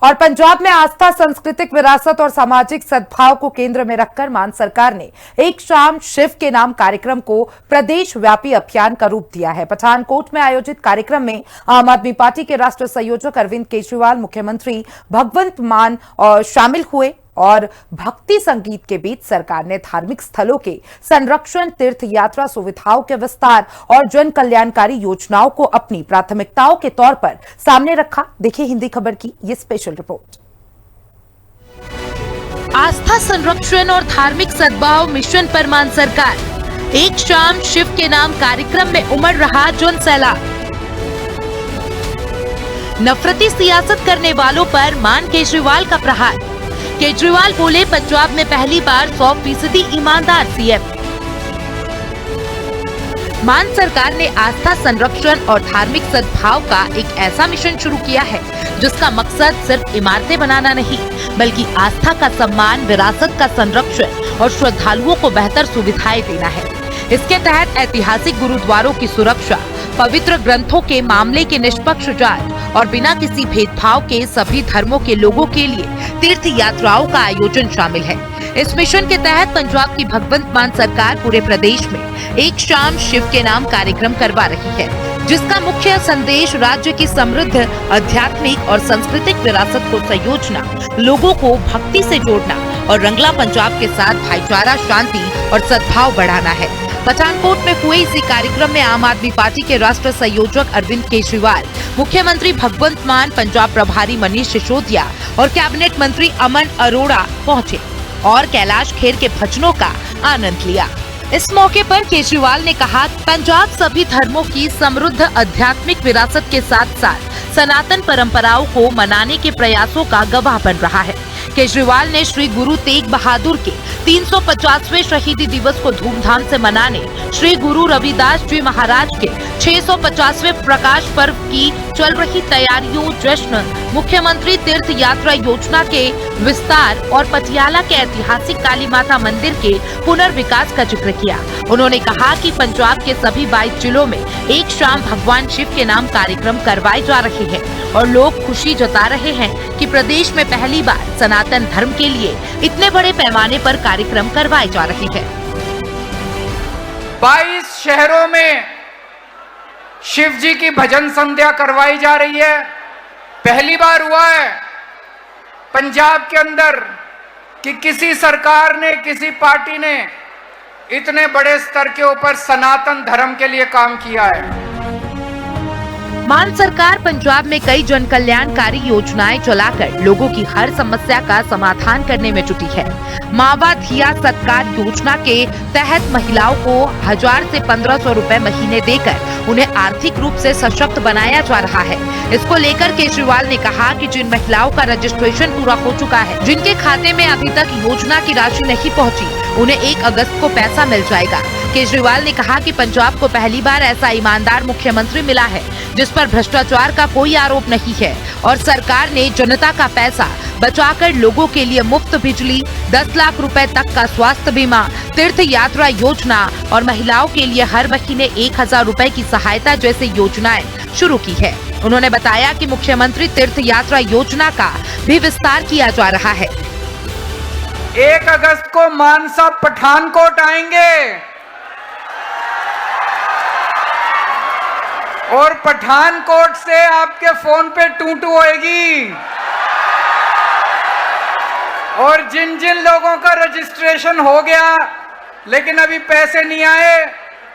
और पंजाब में आस्था, सांस्कृतिक विरासत और सामाजिक सद्भाव को केंद्र में रखकर मान सरकार ने एक शाम शिव के नाम कार्यक्रम को प्रदेश व्यापी अभियान का रूप दिया है। पठानकोट में आयोजित कार्यक्रम में आम आदमी पार्टी के राष्ट्रीय संयोजक अरविंद केजरीवाल, मुख्यमंत्री भगवंत मान शामिल हुए और भक्ति संगीत के बीच सरकार ने धार्मिक स्थलों के संरक्षण, तीर्थ यात्रा सुविधाओं के विस्तार और जन कल्याणकारी योजनाओं को अपनी प्राथमिकताओं के तौर पर सामने रखा। देखिए हिंदी खबर की ये स्पेशल रिपोर्ट। आस्था, संरक्षण और धार्मिक सद्भाव मिशन पर मान सरकार। एक शाम शिव के नाम कार्यक्रम में उमड़ रहा जन सैलाब। नफरती सियासत करने वालों पर मान केजरीवाल का प्रहार। केजरीवाल बोले, पंजाब में पहली बार 100% ईमानदार सीएम। मान सरकार ने आस्था, संरक्षण और धार्मिक सद्भाव का एक ऐसा मिशन शुरू किया है जिसका मकसद सिर्फ इमारतें बनाना नहीं, बल्कि आस्था का सम्मान, विरासत का संरक्षण और श्रद्धालुओं को बेहतर सुविधाएं देना है। इसके तहत ऐतिहासिक गुरुद्वारों की सुरक्षा, पवित्र ग्रंथों के मामले की निष्पक्ष जांच और बिना किसी भेदभाव के सभी धर्मों के लोगों के लिए तीर्थ यात्राओं का आयोजन शामिल है। इस मिशन के तहत पंजाब की भगवंत मान सरकार पूरे प्रदेश में एक शाम शिव के नाम कार्यक्रम करवा रही है, जिसका मुख्य संदेश राज्य की समृद्ध आध्यात्मिक और सांस्कृतिक विरासत को संयोजना, लोगों को भक्ति से जोड़ना और रंगला पंजाब के साथ भाईचारा, शांति और सद्भाव बढ़ाना है। पठानकोट में हुए इसी कार्यक्रम में आम आदमी पार्टी के राष्ट्रीय संयोजक अरविंद केजरीवाल, मुख्यमंत्री भगवंत मान, पंजाब प्रभारी मनीष सिसोदिया और कैबिनेट मंत्री अमन अरोड़ा पहुंचे और कैलाश खेर के भजनों का आनंद लिया। इस मौके पर केजरीवाल ने कहा, पंजाब सभी धर्मों की समृद्ध आध्यात्मिक विरासत के साथ साथ सनातन परंपराओं को मनाने के प्रयासों का गवाह बन रहा है। केजरीवाल ने श्री गुरु तेग बहादुर के 350वें शहीदी दिवस को धूमधाम से मनाने, श्री गुरु रविदास जी महाराज के 650वें प्रकाश पर्व की चल रही तैयारियों, जश्न, मुख्यमंत्री तीर्थ यात्रा योजना के विस्तार और पटियाला के ऐतिहासिक काली माता मंदिर के पुनर्विकास का जिक्र किया। उन्होंने कहा कि पंजाब के सभी 22 जिलों में एक शाम भगवान शिव के नाम कार्यक्रम करवाए जा रहे हैं और लोग खुशी जता रहे हैं कि प्रदेश में पहली बार सनातन धर्म के लिए इतने बड़े पैमाने पर कार्यक्रम करवाए जा रहे हैं। 22 शहरों में शिव जी की भजन संध्या करवाई जा रही है। पहली बार हुआ है पंजाब के अंदर कि किसी सरकार ने, किसी पार्टी ने इतने बड़े स्तर के ऊपर सनातन धर्म के लिए काम किया है। मान सरकार पंजाब में कई जन कल्याणकारी योजनाएं चलाकर लोगों की हर समस्या का समाधान करने में जुटी है। मावा धिया सत्कार योजना के तहत महिलाओं को 1000 से 1500 रुपए महीने देकर उन्हें आर्थिक रूप से सशक्त बनाया जा रहा है। इसको लेकर केजरीवाल ने कहा कि जिन महिलाओं का रजिस्ट्रेशन पूरा हो चुका है, जिनके खाते में अभी तक योजना की राशि नहीं पहुंची, उन्हें 1 अगस्त को पैसा मिल जाएगा। केजरीवाल ने कहा कि पंजाब को पहली बार ऐसा ईमानदार मुख्यमंत्री मिला है जिस पर भ्रष्टाचार का कोई आरोप नहीं है और सरकार ने जनता का पैसा बचाकर लोगों के लिए मुफ्त बिजली, 10 लाख रुपए तक का स्वास्थ्य बीमा, तीर्थ यात्रा योजना और महिलाओं के लिए हर महीने 1000 रुपए की सहायता जैसी योजनाएं शुरू की है। उन्होंने बताया कि मुख्यमंत्री तीर्थ यात्रा योजना का भी विस्तार किया जा रहा है। 1 अगस्त को मानसा पठानकोट आएंगे और पठानकोट से आपके फोन पे टूटू होएगी और जिन जिन लोगों का रजिस्ट्रेशन हो गया लेकिन अभी पैसे नहीं आए,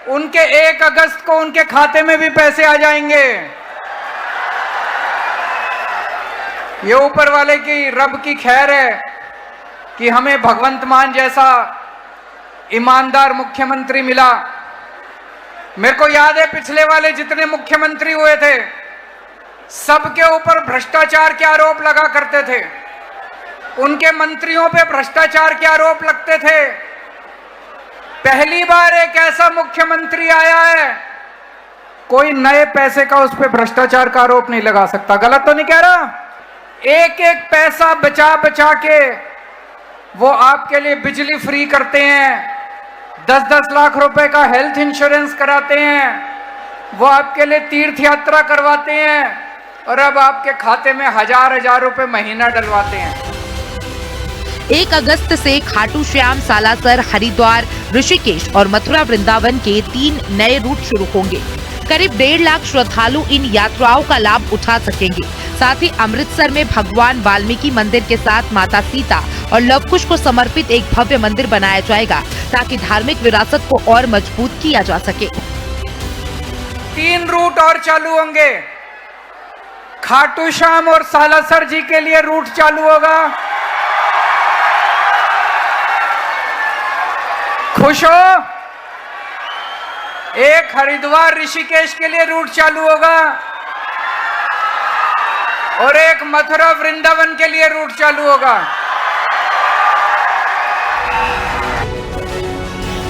उनके 1 अगस्त को उनके खाते में भी पैसे आ जाएंगे। ये ऊपर वाले की, रब की खैर है कि हमें भगवंत मान जैसा ईमानदार मुख्यमंत्री मिला। मेरे को याद है पिछले वाले जितने मुख्यमंत्री हुए थे, सबके ऊपर भ्रष्टाचार के आरोप लगा करते थे, उनके मंत्रियों पे भ्रष्टाचार के आरोप लगते थे। पहली बार एक ऐसा मुख्यमंत्री आया है, कोई नए पैसे का उस पे भ्रष्टाचार का आरोप नहीं लगा सकता। गलत तो नहीं कह रहा? एक एक पैसा बचा बचा के वो आपके लिए बिजली फ्री करते हैं, 10-10 लाख रुपए का हेल्थ इंश्योरेंस कराते हैं, वो आपके लिए तीर्थ यात्रा करवाते हैं, और अब आपके खाते में हजार रुपए महीना डलवाते हैं। 1 अगस्त से खाटू श्याम, सालासर, हरिद्वार, ऋषिकेश और मथुरा वृंदावन के 3 नए रूट शुरू होंगे। करीब 1.5 लाख श्रद्धालु इन यात्राओं का लाभ उठा सकेंगे। साथ ही अमृतसर में भगवान वाल्मीकि मंदिर के साथ माता सीता और लवकुश को समर्पित एक भव्य मंदिर बनाया जाएगा, ताकि धार्मिक विरासत को और मजबूत किया जा सके। 3 रूट और चालू होंगे। खाटू श्याम और सालासर जी के लिए रूट चालू होगा। खुश हो? एक हरिद्वार ऋषिकेश के लिए रूट चालू होगा और एक मथुरा वृंदावन के लिए रूट चालू होगा।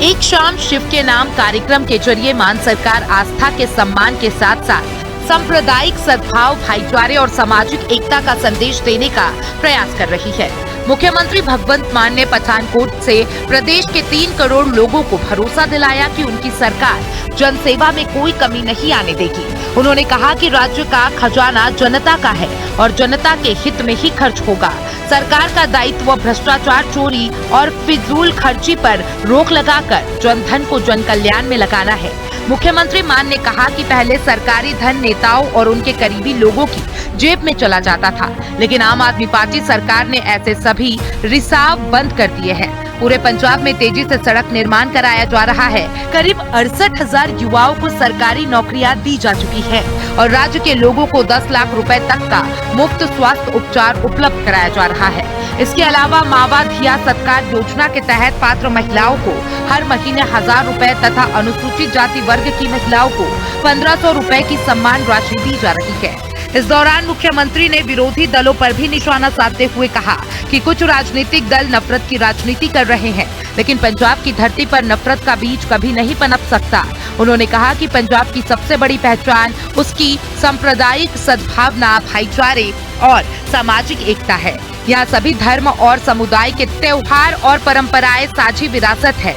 एक शाम शिव के नाम कार्यक्रम के जरिए मान सरकार आस्था के सम्मान के साथ साथ सांप्रदायिक सद्भाव, भाईचारे और सामाजिक एकता का संदेश देने का प्रयास कर रही है। मुख्यमंत्री भगवंत मान ने पठानकोट से प्रदेश के 3 करोड़ लोगों को भरोसा दिलाया कि उनकी सरकार जनसेवा में कोई कमी नहीं आने देगी। उन्होंने कहा कि राज्य का खजाना जनता का है और जनता के हित में ही खर्च होगा। सरकार का दायित्व भ्रष्टाचार, चोरी और फिजूल खर्ची पर रोक लगाकर जनधन को जन कल्याण में लगाना है। मुख्यमंत्री मान ने कहा कि पहले सरकारी धन नेताओं और उनके करीबी लोगों की जेब में चला जाता था, लेकिन आम आदमी पार्टी सरकार ने ऐसे सभी रिसाव बंद कर दिए हैं। पूरे पंजाब में तेजी से सड़क निर्माण कराया जा रहा है। करीब 68,000 युवाओं को सरकारी नौकरियां दी जा चुकी है और राज्य के लोगों को 10 लाख रुपए तक का मुफ्त स्वास्थ्य उपचार उपलब्ध कराया जा रहा है। इसके अलावा मावा धिया सत्कार योजना के तहत पात्र महिलाओं को हर महीने 1,000 रुपए तथा अनुसूचित जाति वर्ग की महिलाओं को 1,500 रुपए की सम्मान राशि दी जा रही है। इस दौरान मुख्यमंत्री ने विरोधी दलों पर भी निशाना साधते हुए कहा कि कुछ राजनीतिक दल नफरत की राजनीति कर रहे हैं, लेकिन पंजाब की धरती पर नफरत का बीज कभी नहीं पनप सकता। उन्होंने कहा कि पंजाब की सबसे बड़ी पहचान उसकी सांप्रदायिक सद्भावना, भाईचारे और सामाजिक एकता है। यहाँ सभी धर्म और समुदाय के त्योहार और परंपराएं साझी विरासत है,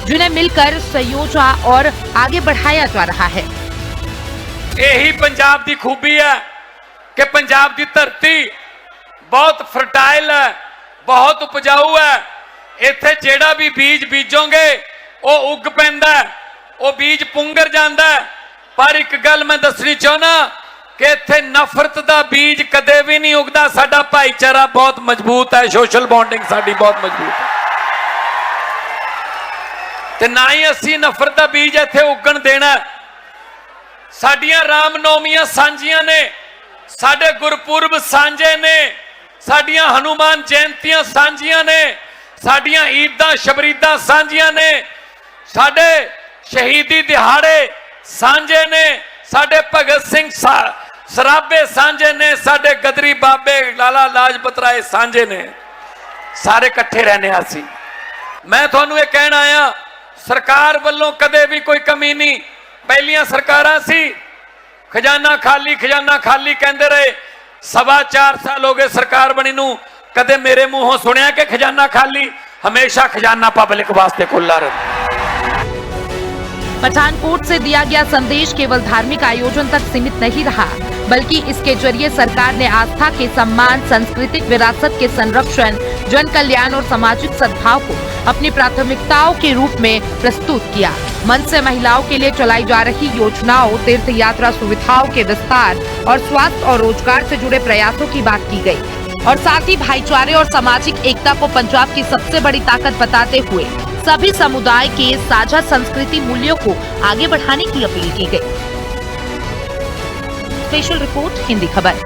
जिन्हें मिलकर संयोजा और आगे बढ़ाया जा रहा है। यही पंजाब की खूबी है कि पंजाब की धरती बहुत फर्टाइल है, बहुत उपजाऊ है। इत्थे जेड़ा भी बीज बीजोगे वो उग पैंदा, वो बीज पुंगर जांदा। पर एक गल मैं दसनी चाहना कि इत्थे नफरत का बीज कदे भी नहीं उगदा। साडा भाईचारा बहुत मजबूत है, सोशल बॉन्डिंग साडी बहुत मजबूत है ते ना ही असी नफरत का बीज इत्थे उगण देना। साडियां रामनवमियां सांझियां ने, साडे गुरपुरब सांझे ने, साडियां हनुमान जयंतियां सांझियां ने, साडियां ईदां शबरीदां सांझियां ने, साडे शहीदी दिहाड़े सांझे ने, साडे भगत सिंह सराबे सांझे ने, साडे गदरी बाबे लाला लाजपत राय सांझे ने। सारे इकट्ठे रहने आसी। मैं तुहानू ये कहना आया, सरकार वालों कदे भी कोई कमी नहीं। पहलियां सरकारां सी खजाना खाली कहते रहे। 4.25 साल हो गए सरकार बनी नू, कदे मेरे मुंहों सुनिया कि खजाना खाली। हमेशा खजाना पब्लिक वास्ते खुला रहे। पठानकोट से दिया गया संदेश केवल धार्मिक आयोजन तक सीमित नहीं रहा, बल्कि इसके जरिए सरकार ने आस्था के सम्मान, सांस्कृतिक विरासत के संरक्षण, जन कल्याण और सामाजिक सद्भाव को अपनी प्राथमिकताओं के रूप में प्रस्तुत किया। मंच से महिलाओं के लिए चलाई जा रही योजनाओं, तीर्थ यात्रा सुविधाओं के विस्तार और स्वास्थ्य और रोजगार से जुड़े प्रयासों की बात की गई और साथ ही भाईचारे और सामाजिक एकता को पंजाब की सबसे बड़ी ताकत बताते हुए सभी समुदाय के साझा संस्कृति मूल्यों को आगे बढ़ाने की अपील की गई। स्पेशल रिपोर्ट, हिंदी खबर।